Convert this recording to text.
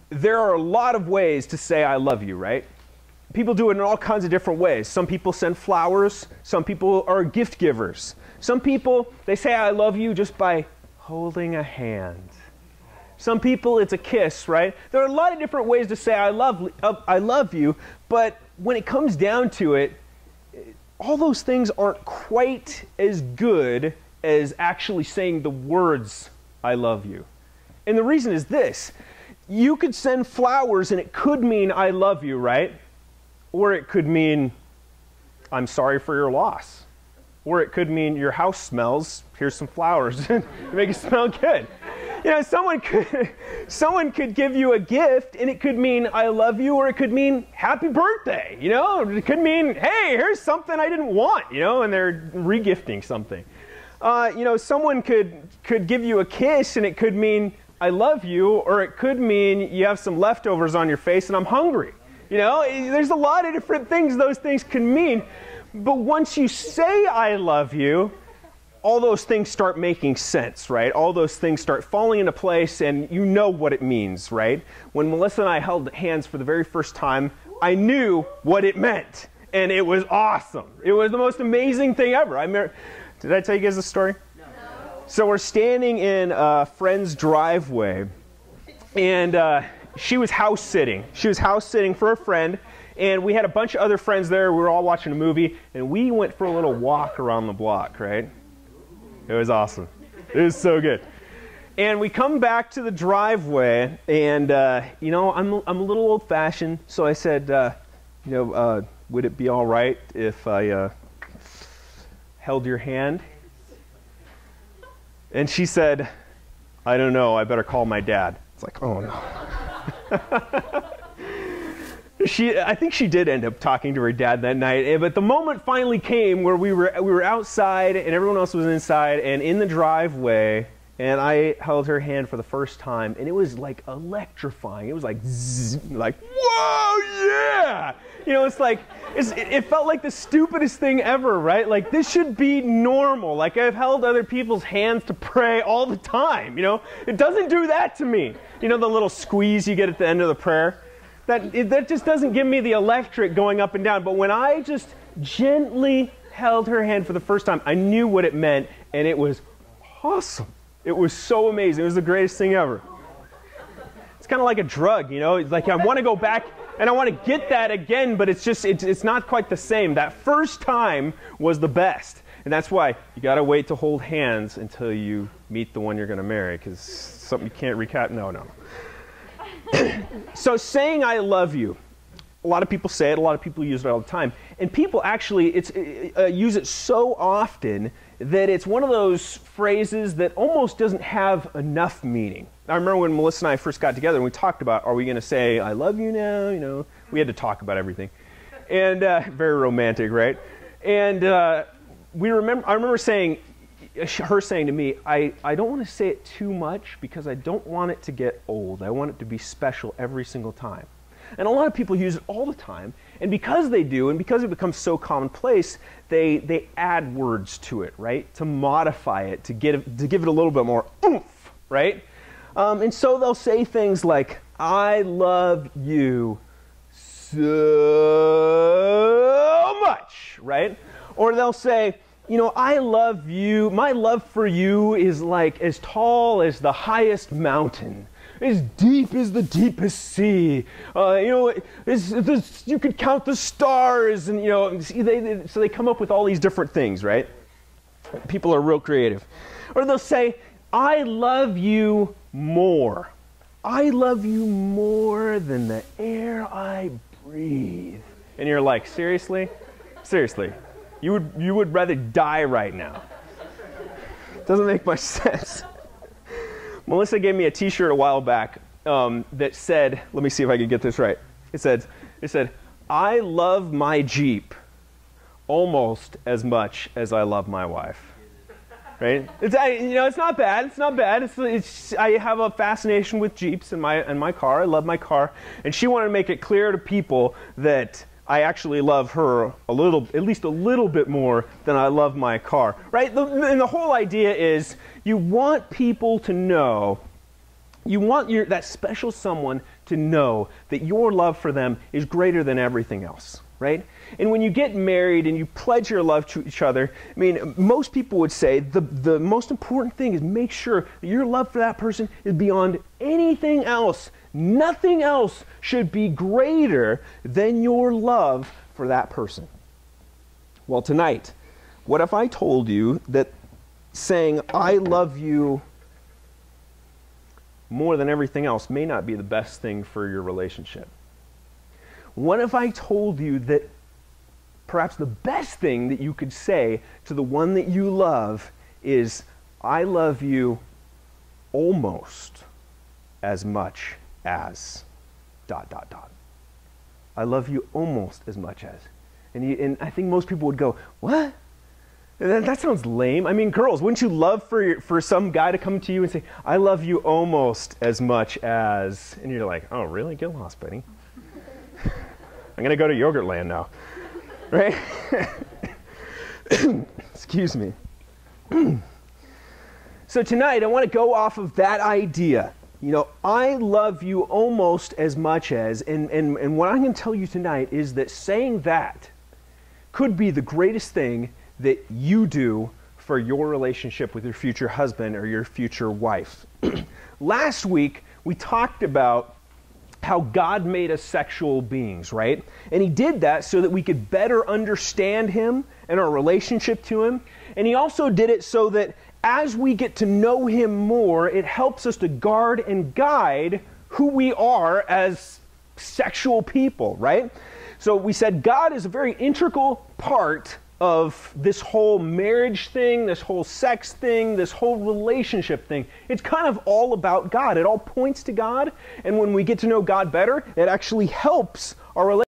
there are a lot of ways to say I love you, right? People do it in all kinds of different ways. Some people send flowers. Some people are gift givers. Some people, they say I love you just by holding a hand. Some people, it's a kiss, right? There are a lot of different ways to say I love you, but when it comes down to it, all those things aren't quite as good as actually saying the words, I love you. And the reason is this. You could send flowers and it could mean I love you, right? Or it could mean I'm sorry for your loss. Or it could mean your house smells, here's some flowers to make it smell good. You know, someone could give you a gift and it could mean I love you, or it could mean happy birthday, you know? It could mean, hey, here's something I didn't want, you know, and they're regifting something. You know, someone could give you a kiss and it could mean I love you, or it could mean you have some leftovers on your face and I'm hungry. You know, there's a lot of different things those things can mean. But once you say I love you, all those things start making sense, right? All those things start falling into place and you know what it means, right? When Melissa and I held hands for the very first time, I knew what it meant. And it was awesome. It was the most amazing thing ever. Did I tell you guys the story? No. So we're standing in a friend's driveway, and she was house sitting. She was house sitting for a friend, and we had a bunch of other friends there. We were all watching a movie, and we went for a little walk around the block, right? It was awesome. It was so good. And we come back to the driveway, and, you know, I'm a little old-fashioned, so I said, you know, would it be all right if I held your hand? And she said, I don't know, I better call my dad. It's like, oh no. I think she did end up talking to her dad that night, but the moment finally came where we were outside and everyone else was inside and in the driveway, and I held her hand for the first time, and it was like electrifying. It was like, zzz, like, whoa, yeah! You know, it's like, it felt like the stupidest thing ever, right? Like, this should be normal. Like, I've held other people's hands to pray all the time, you know? It doesn't do that to me. You know the little squeeze you get at the end of the prayer? That just doesn't give me the electric going up and down. But when I just gently held her hand for the first time, I knew what it meant, and it was awesome. It was so amazing. It was the greatest thing ever. It's kind of like a drug, you know? It's like I want to go back and I want to get that again, but it's not quite the same. That first time was the best. And that's why you got to wait to hold hands until you meet the one you're going to marry, because something you can't recap. No. So saying I love you, a lot of people say it, a lot of people use it all the time. And people actually use it so often that it's one of those phrases that almost doesn't have enough meaning. I remember when Melissa and I first got together and we talked about, are we going to say I love you now? You know, we had to talk about everything. And very romantic, right? And I remember saying, her saying to me, I don't want to say it too much because I don't want it to get old. I want it to be special every single time. And a lot of people use it all the time. And because they do, and because it becomes so commonplace, they add words to it, right? To modify it, to give it a little bit more oomph, right? And so they'll say things like, I love you so much, right? Or they'll say, you know, I love you, my love for you is like as tall as the highest mountain, as deep as the deepest sea. You know, you could count the stars, and you know, so they come up with all these different things, right? People are real creative. Or they'll say, I love you more. I love you more than the air I breathe. And you're like, seriously? Seriously? You would rather die right now. Doesn't make much sense. Melissa gave me a t-shirt a while back that said, let me see if I can get this right. It said, I love my Jeep almost as much as I love my wife. Right? It's not bad. It's not bad. I have a fascination with Jeeps and my car. I love my car. And she wanted to make it clear to people that I actually love her at least a little bit more than I love my car, right? And the whole idea is you want people to know You want that special someone to know that your love for them is greater than everything else, right? And when you get married and you pledge your love to each other, I mean, most people would say the most important thing is make sure that your love for that person is beyond anything else. Nothing else should be greater than your love for that person. Well, tonight, what if I told you that saying, I love you more than everything else may not be the best thing for your relationship? What if I told you that perhaps the best thing that you could say to the one that you love is, I love you almost as much as ... I love you almost as much as. And I think most people would go, what? That sounds lame. I mean, girls, wouldn't you love for some guy to come to you and say, I love you almost as much as... And you're like, oh, really? Get lost, buddy. I'm going to go to Yogurtland now. Right? Excuse me. So tonight, I want to go off of that idea. You know, I love you almost as much as, and what I'm going to tell you tonight is that saying that could be the greatest thing that you do for your relationship with your future husband or your future wife. Last week, we talked about how God made us sexual beings, right? And he did that so that we could better understand him and our relationship to him. And he also did it so that as we get to know him more, it helps us to guard and guide who we are as sexual people, right? So we said God is a very integral part of this whole marriage thing, this whole sex thing, this whole relationship thing. It's kind of all about God. It all points to God. And when we get to know God better, it actually helps our relationship.